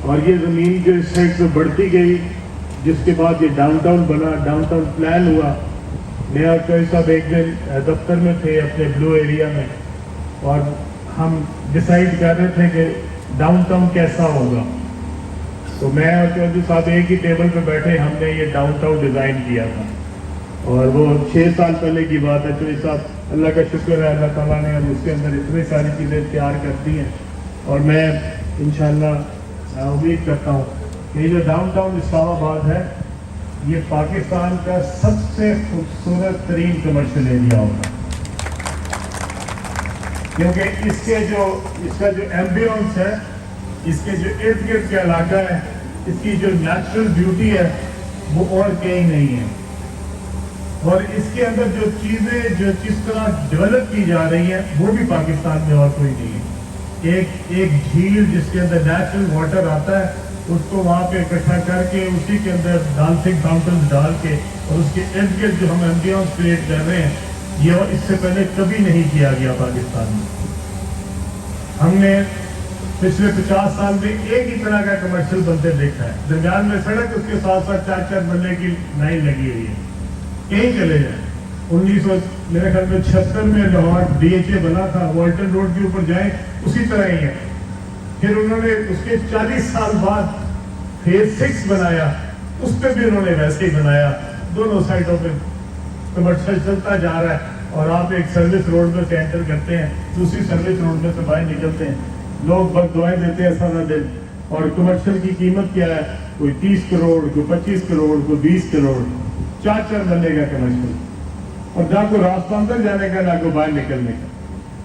اور یہ زمین جو اس سائڈ سے بڑھتی گئی، جس کے بعد یہ ڈاؤن ٹاؤن بنا، ڈاؤن ٹاؤن پلان ہوا. میں اور کوئی صاحب ایک دن دفتر میں تھے اپنے بلو ایریا میں، اور ہم ڈیسائیڈ کر رہے تھے کہ ڈاؤن ٹاؤن کیسا ہوگا. تو میں اور چودھری صاحب ایک ہی ٹیبل پہ بیٹھے، ہم نے یہ ڈاؤن ٹاؤن ڈیزائن کیا تھا. اور وہ 6 سال پہلے کی بات ہے. چودھری صاحب اللہ کا شکر ہے، اللہ تعالیٰ نے اس کے اندر اتنی ساری چیزیں تیار کر دی ہیں. اور میں انشاءاللہ امید کرتا ہوں کہ یہ جو ڈاؤن ٹاؤن اسلام آباد ہے، یہ پاکستان کا سب سے خوبصورت ترین کمرشل ایریا ہوگا، کیونکہ اس کا جو ایمبیئنس ہے، اس کے جو ارد گرد کا علاقہ ہے، اس کی جو نیچرل بیوٹی ہے، وہ اور کہیں نہیں ہے. اور اس کے اندر جو چیزیں جو جس طرح ڈیولپ کی جا رہی ہیں، وہ بھی پاکستان میں اور کوئی نہیں ہے. ایک جھیل جس کے اندر نیچرل واٹر آتا ہے، اس کو وہاں پہ اکٹھا کر کے اسی کے اندر ڈانسنگ فاؤنٹنز ڈال کے اور اس کے ارد گرد جو ہم ایمبیئنس کریٹ کر رہے ہیں، یہ اس سے پہلے کبھی نہیں کیا گیا پاکستان میں. ہم نے پچھلے 50 سال میں ایک ہی طرح کا کمرشل بنتے دیکھا ہے. درمیان میں سڑک، اس کے ساتھ ساتھ 4 مرلے کی لائن لگی ہوئی ہے. کہیں چلے جائیں. 1976 میں لاہور DHA بنا تھا، والٹن روڈ کے اوپر جائیں اسی طرح ہی ہے. پھر انہوں نے اس کے 40 سال بعد فیز 6 بنایا، اس پہ بھی انہوں نے ویسے ہی بنایا. دونوں سائڈوں پہ کمرشل چلتا جا رہا ہے. اور آپ ایک سروس روڈ میں سے انٹر کرتے ہیں، دوسری سروس روڈ میں سے باہر نکلتے ہیں، لوگ بد دعائیں دیتے ہیں سارا دن. اور کمرشل کی قیمت کیا ہے؟ کوئی 30 کروڑ، کوئی 25 کروڑ، کوئی 20 کروڑ. 4 مرلے کا کمرشل، اور نہ کوئی راستہ اندر جانے کا، نہ کوئی باہر نکلنے کا.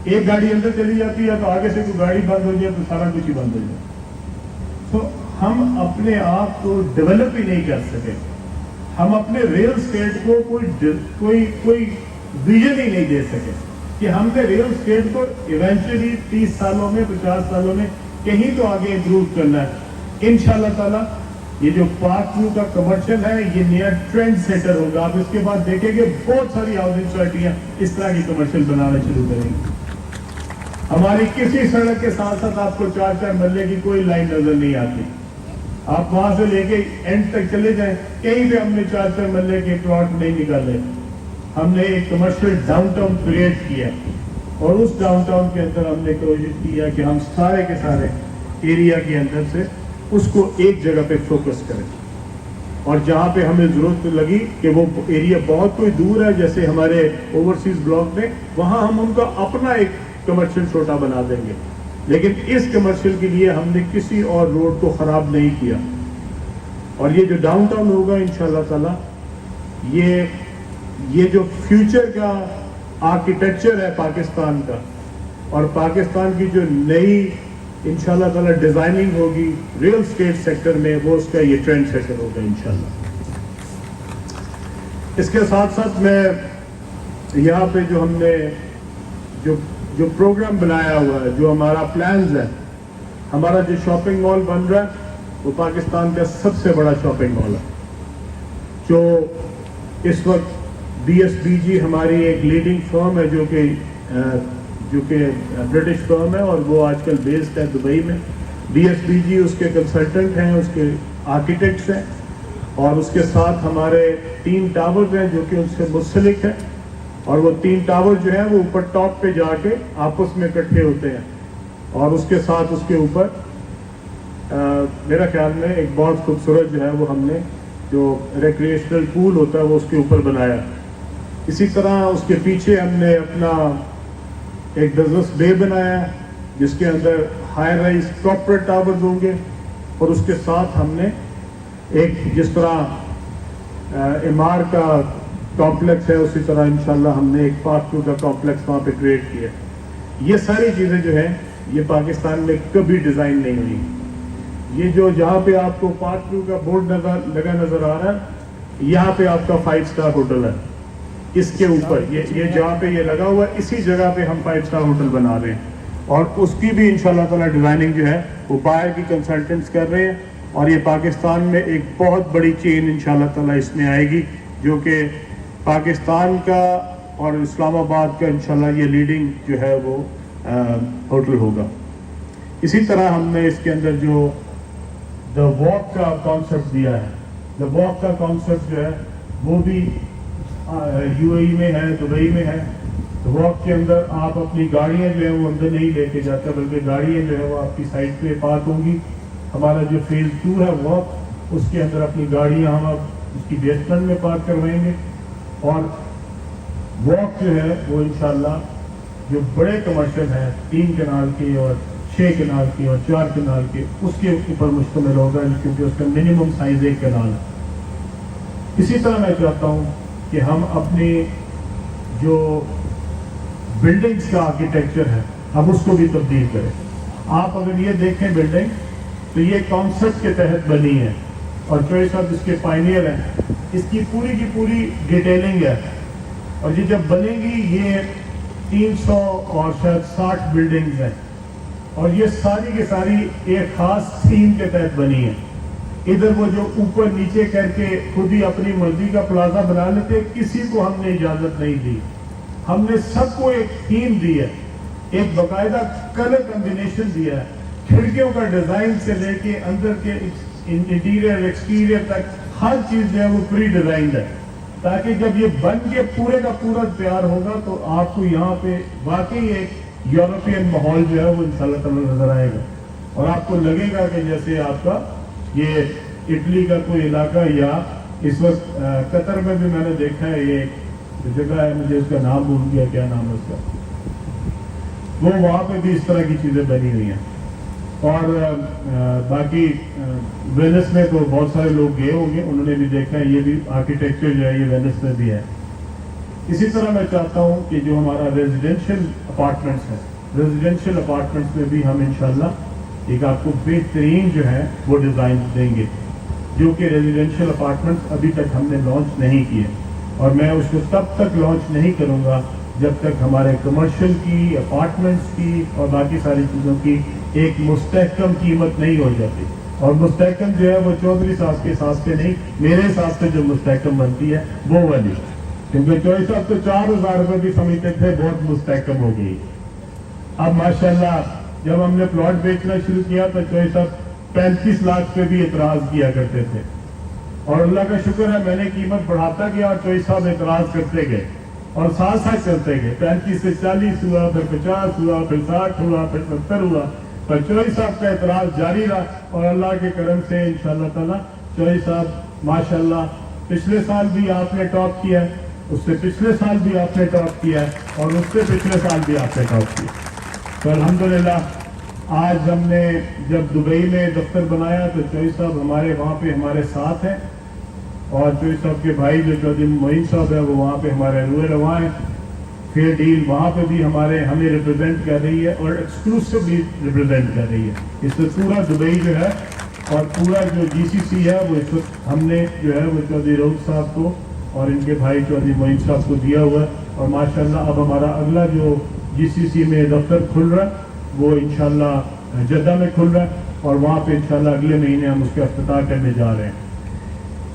ایک گاڑی اندر چلی جاتی ہے تو آگے سے کوئی گاڑی بند ہو جائے تو سارا کچھ ہی بند ہو جائے. تو ہم اپنے آپ کو ڈیولپ ہی نہیں کر سکے. ہم اپنے ریل اسٹیٹ کو کوئی ویژن ہی نہیں دے سکے کہ ہم نے ریل اسٹیٹ کو ایونچولی 30 سالوں میں 50 سالوں میں کہیں تو آگے امپروو کرنا ہے. انشاءاللہ تعالیٰ یہ جو پارٹ 2 کا کمرشل ہے، یہ نیا ٹرینڈ سیٹر ہوگا. آپ اس کے بعد دیکھیں گے بہت ساری ہاؤسنگ سوسائٹیاں اس طرح کی کمرشل بنانا شروع کریں گی. ہماری کسی سڑک کے ساتھ ساتھ آپ کو 4 مرلے کی کوئی لائن نظر نہیں آتی. آپ وہاں سے لے کے اینڈ تک چلے جائیں، کہیں پہ ہم نے 4 مرلے کے پلاٹ نہیں نکالے. ہم نے ایک کمرشل ڈاؤن ٹاؤن کریٹ کیا، اور اس ڈاؤن ٹاؤن کے اندر ہم نے کوشش کیا کہ ہم سارے کے سارے ایریا کے اندر سے اس کو ایک جگہ پہ فوکس کریں. اور جہاں پہ ہمیں ضرورت لگی کہ وہ ایریا بہت کوئی دور ہے، جیسے ہمارے اوورسیز بلاک میں، وہاں ہم ان کا اپنا ایک کمرشل چھوٹا بنا دیں گے. لیکن اس کمرشل کے لیے ہم نے کسی اور روڈ کو خراب نہیں کیا. اور یہ جو ڈاؤن ٹاؤن ہوگا انشاءاللہ تعالیٰ، یہ جو فیوچر کا آرکیٹیکچر ہے پاکستان کا، اور پاکستان کی جو نئی انشاءاللہ تعالیٰ ڈیزائننگ ہوگی ریل اسٹیٹ سیکٹر میں، وہ اس کا یہ ٹرینڈ سیٹر ہوگا انشاءاللہ. اس کے ساتھ ساتھ میں یہاں پہ جو ہم نے جو پروگرام بنایا ہوا ہے، جو ہمارا پلانز ہے، ہمارا جو شاپنگ مال بن رہا ہے وہ پاکستان کا سب سے بڑا شاپنگ مال ہے. جو اس وقت BSBG ہماری ایک لیڈنگ فرم ہے، جو کہ برٹش فرم ہے، اور وہ آج کل بیسڈ ہے دبئی میں. BSBG اس کے کنسلٹنٹ ہیں، اس کے آرکیٹیکٹس ہیں، اور اس کے ساتھ ہمارے 3 ٹاورز ہیں جو کہ ان سے منسلک ہیں. اور وہ 3 ٹاور جو ہیں وہ اوپر ٹاپ پہ جا کے آپس میں اکٹھے ہوتے ہیں. اور اس کے ساتھ اس کے اوپر میرا خیال میں ایک بہت خوبصورت جو ہے وہ ہم نے جو ریکریشنل پول ہوتا ہے وہ اس کے اوپر بنایا. اسی طرح اس کے پیچھے ہم نے اپنا ایک بزنس بے بنایا ہے، جس کے اندر ہائی رائز کارپوریٹ ٹاورز ہوں گے. اور اس کے ساتھ ہم نے ایک جس طرح امار کا کمپلیکس ہے، اسی طرح انشاءاللہ ہم نے ایک پارٹ 2 کا کمپلیکس وہاں پہ کریٹ کیا. یہ ساری چیزیں جو ہیں یہ پاکستان میں کبھی ڈیزائن نہیں ہوئی. یہ جو جہاں پہ آپ کو پارٹ 2 کا بورڈ لگا نظر آ رہا ہے، یہاں پہ آپ کا 5 اسٹار ہوٹل ہے. اس کے اوپر یہ جہاں پہ یہ لگا ہوا ہے، اسی جگہ پہ ہم 5 اسٹار ہوٹل بنا رہے ہیں. اور اس کی بھی انشاءاللہ تعالیٰ ڈیزائننگ جو ہے وہ باہر کی کنسلٹنٹس کر رہے ہیں. اور یہ پاکستان میں ایک بہت بڑی چین انشاءاللہ تعالیٰ اس میں آئے گی، جو کہ پاکستان کا اور اسلام آباد کا انشاءاللہ یہ لیڈنگ جو ہے وہ ہوٹل ہوگا. اسی طرح ہم نے اس کے اندر جو دا واک کا کانسیپٹ دیا ہے. دا واک کا کانسیپٹ جو ہے وہ بھی یو اے ای میں ہے, دبئی میں ہے. تو واک کے اندر آپ اپنی گاڑیاں جو ہیں وہ اندر نہیں لے کے جاتے, بلکہ گاڑیاں جو ہے وہ آپ کی سائٹ پہ پارک ہوں گی. ہمارا جو فیز 2 ہے واک, اس کے اندر اپنی گاڑیاں ہم اس کی بیسمنٹ میں پارک کروائیں گے. اور واک جو ہے وہ انشاءاللہ جو بڑے کمرشل ہیں 3 کنال کے اور 6 کنال کے اور 4 کنال کے, اس کے اوپر مشتمل ہوگا, کیونکہ اس کا منیمم سائز 1 کنال ہے. اسی طرح میں چاہتا ہوں کہ ہم اپنی جو بلڈنگز کا آرکیٹیکچر ہے ہم اس کو بھی تبدیل کریں. آپ اگر یہ دیکھیں بلڈنگ, تو یہ کانسیپٹ کے تحت بنی ہے اور چوہے صاحب اس کے پائنیئر ہیں. اس کی پوری ڈیٹیلنگ ہے, اور یہ جب بنے گی یہ 300 اور شاید 60 بلڈنگز ہیں, اور یہ ساری کی ساری ایک خاص تھیم کے تحت بنی ہے. ادھر وہ جو اوپر نیچے کر کے خود ہی اپنی مرضی کا پلازا بنا لیتے, کسی کو ہم نے اجازت نہیں دی. ہم نے سب کو ایک تھیم دی ہے, ایک باقاعدہ کلر کمبینیشن دیا ہے. کھڑکیوں کا ڈیزائن سے لے کے اندر کے انٹیریئر ایکسٹیریئر تک ہر چیز جو ہے وہ پری ڈیزائنڈ ہے, تاکہ جب یہ بن کے پورے کا پورا تیار ہوگا تو آپ کو یہاں پہ واقعی ایک یورپین ماحول جو ہے وہ انشاءاللہ تعالی نظر آئے گا. اور آپ کو لگے گا کہ جیسے آپ کا یہ اٹلی کا کوئی علاقہ, یا اس وقت قطر میں بھی میں نے دیکھا ہے یہ جگہ ہے, مجھے اس کا نام بھول گیا, کیا نام ہے اس کا, وہ وہاں پہ بھی اس طرح کی چیزیں بنی ہوئی ہیں. اور باقی وینس میں تو بہت سارے لوگ گئے ہوں گے, انہوں نے بھی دیکھا ہے, یہ بھی آرکیٹیکچر جو ہے یہ وینس میں بھی ہے. اسی طرح میں چاہتا ہوں کہ جو ہمارا ریزیڈینشیل اپارٹمنٹس ہیں, ریزیڈینشیل اپارٹمنٹس میں بھی ہم انشاءاللہ ایک آپ کو بہترین جو ہے وہ ڈیزائن دیں گے, جو کہ ریزیڈینشیل اپارٹمنٹس ابھی تک ہم نے لانچ نہیں کیے, اور میں اس کو تب تک لانچ نہیں کروں گا جب تک ہمارے کمرشل کی, اپارٹمنٹس کی اور باقی ساری چیزوں کی ایک مستحکم قیمت نہیں ہو جاتی. اور مستحکم جو ہے وہ چودھری صاحب کے حساب سے نہیں, میرے حساب سے جو مستحکم بنتی ہے وہ والی, کیونکہ چودھری صاحب تو 4,000 روپے بھی سمجھتے تھے بہت مستحکم ہو گئی. اب ماشاءاللہ جب ہم نے پلاٹ بیچنا شروع کیا تو چودھری صاحب 35 لاکھ پہ بھی اعتراض کیا کرتے تھے, اور اللہ کا شکر ہے میں نے قیمت بڑھاتا گیا اور چودھری صاحب اعتراض کرتے گئے اور ساتھ ساتھ چلتے گئے. 35 سے 40 ہوا, پھر 50 ہوا, پھر 60 ہوا, پھر 70 ہوا, پر چودھری صاحب کا اعتراض جاری رہا. اور اللہ کے کرم سے انشاءاللہ تعالی چودھری صاحب ماشاءاللہ پچھلے سال بھی آپ نے ٹاپ کیا, اس سے پچھلے سال بھی آپ نے ٹاپ کیا, اور اس سے پچھلے سال بھی آپ نے ٹاپ کیا. تو الحمدللہ آج ہم نے جب دبئی میں دفتر بنایا تو چودھری صاحب ہمارے وہاں پہ ہمارے ساتھ ہیں, اور چودھری صاحب کے بھائی جو چودھری معین صاحب ہے وہ وہاں پہ ہمارے روئے رواں ہیں. فیئر ڈیل وہاں پہ بھی ہمیں ریپرزینٹ کر رہی ہے اور ایکسکلوسیولی ریپرزینٹ کر رہی ہے. اس سے پورا دبئی جو ہے اور پورا جو جی سی سی ہے وہ اس وقت ہم نے جو ہے وہ چودھری رؤف صاحب کو اور ان کے بھائی چودھری معین صاحب کو دیا ہوا ہے. اور ماشاءاللہ اب ہمارا اگلا جو جی سی سی میں دفتر کھل رہا ہے وہ انشاءاللہ جدہ میں کھل رہا ہے, اور وہاں پہ انشاءاللہ اگلے مہینے ہم اس کا افتتاح کرنے جا رہے ہیں.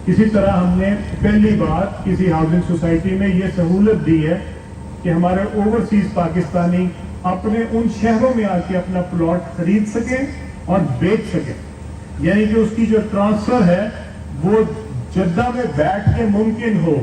اسی طرح ہم نے پہلی بار کسی ہاؤسنگ سوسائٹی میں یہ سہولت دی ہے کہ ہمارے اوورسیز پاکستانی اپنے ان شہروں میں آ کے اپنا پلاٹ خرید سکیں اور بیچ سکیں. یعنی کہ اس کی جو ٹرانسفر ہے وہ جدہ میں بیٹھ کے ممکن ہو,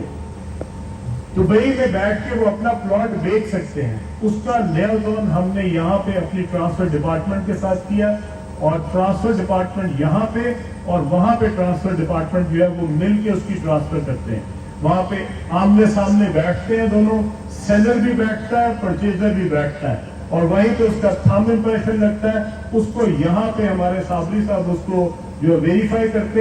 دبئی میں بیٹھ کے وہ اپنا پلاٹ بیچ سکتے ہیں. اس کا لیازون ہم نے یہاں پہ اپنی ٹرانسفر ڈپارٹمنٹ کے ساتھ کیا, اور ٹرانسفر ڈپارٹمنٹ یہاں پہ اور وہاں پہ ٹرانسفر ڈپارٹمنٹ جو ہے وہ مل کے اس کی ٹرانسفر کرتے ہیں. وہاں پہ آمنے سامنے بیٹھتے ہیں دونوں, سیلر بھی بیٹھتا ہے, پرچیزر بھی بیٹھتا ہے, اور وہیں پہ اس کا تھم امپریشن لگتا ہے. اس کو یہاں پہ ہمارے صابری صاحب اس کو جو ویریفائی کرتے ہیں